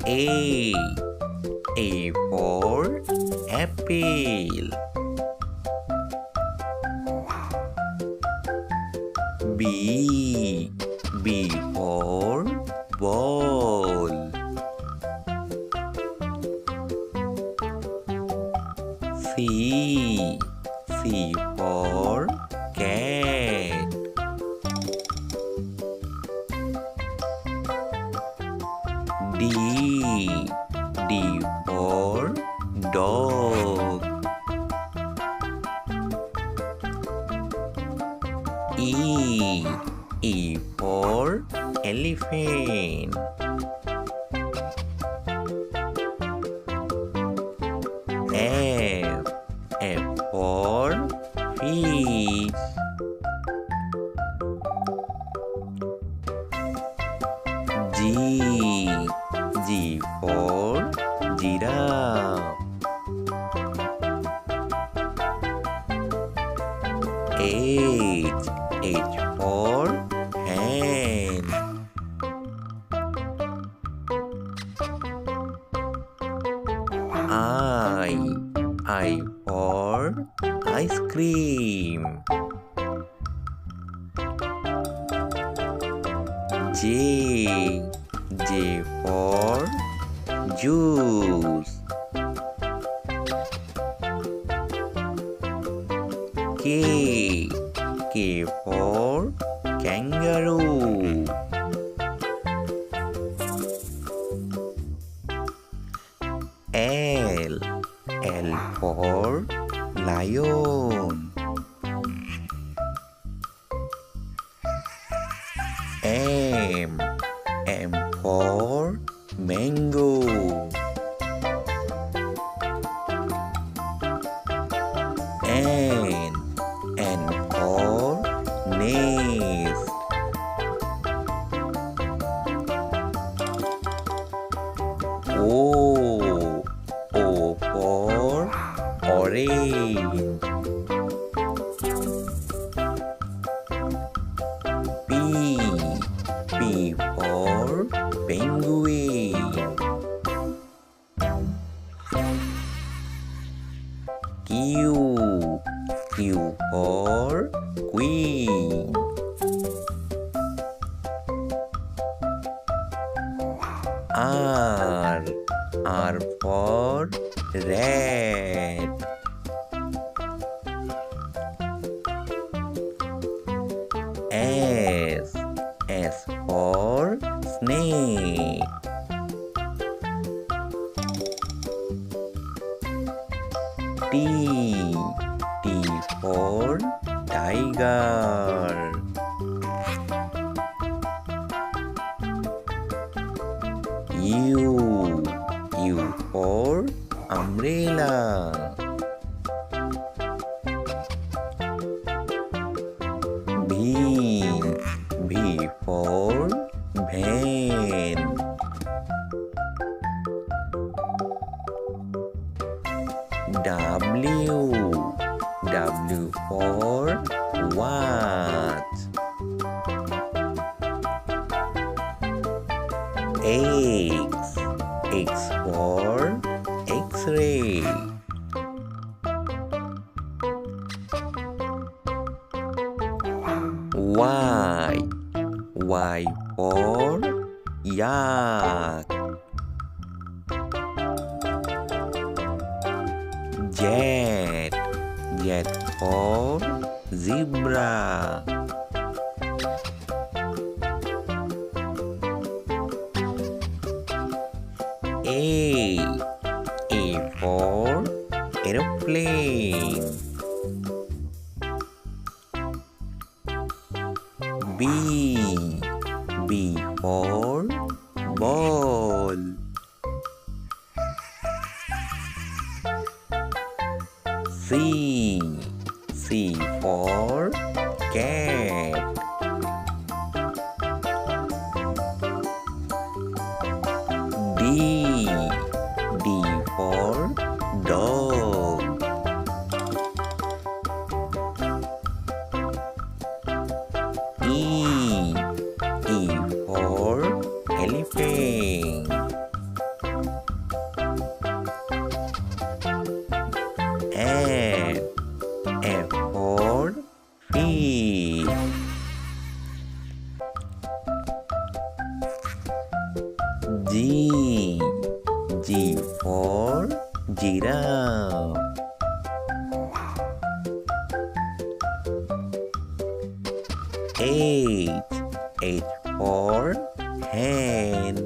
A. A for apple. B. B for ball. C. C for cat. D. D for dog. E. E for elephant. F. F for fish. G. G for giraffe. H. H for hen. I for ice cream. J. J for juice. K. K for kangaroo. L. L for lion. M. M for mango. N. N for nest. O. O for orange. P. P for penguin. Q. Q for queen. R. R for rat. S. S for snake. T. T for tiger. U. U for umbrella. B. B for van. W. W for watch. X. X for X-ray. Y. Y for yak. Z. Z for zebra. A. A for aeroplane. B. B for ball. C. C for cat. D. D for dog. E. E for elephant. G. G for giraffe. H. H for hen.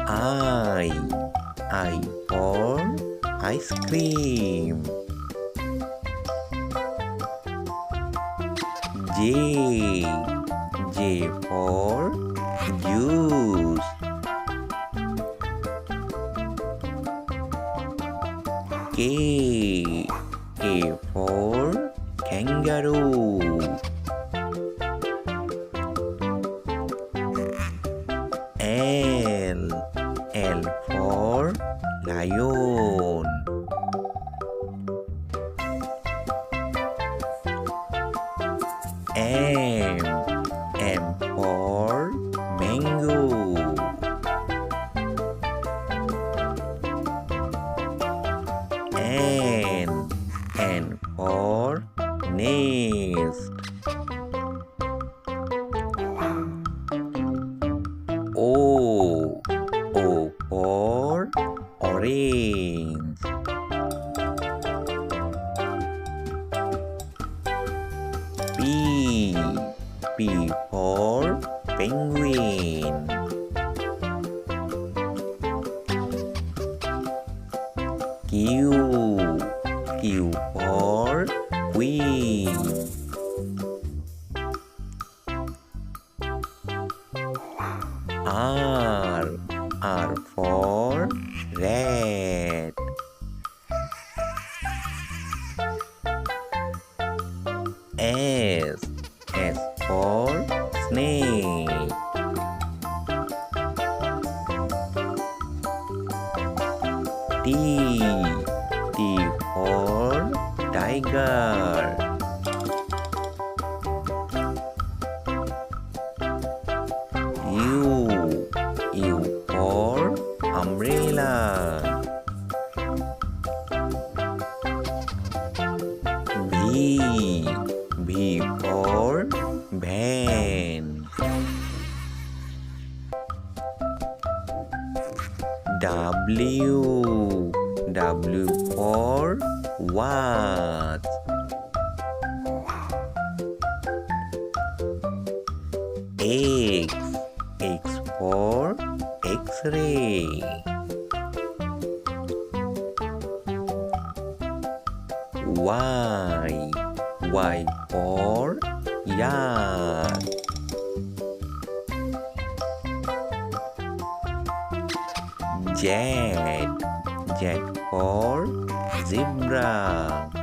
I. I for ice cream. J. J for juice. K. K for kangaroo. L. L for lion. M. M for mango. N. N for nest. O. O for orange. P. P for penguin. Q. Q for queen. R. R for rat. S. S for snake. T. T for tiger. U. U for umbrella. V. V for van. W. W for watch. X. X for X-ray. Y. Y for yard. Z. Z for zebra.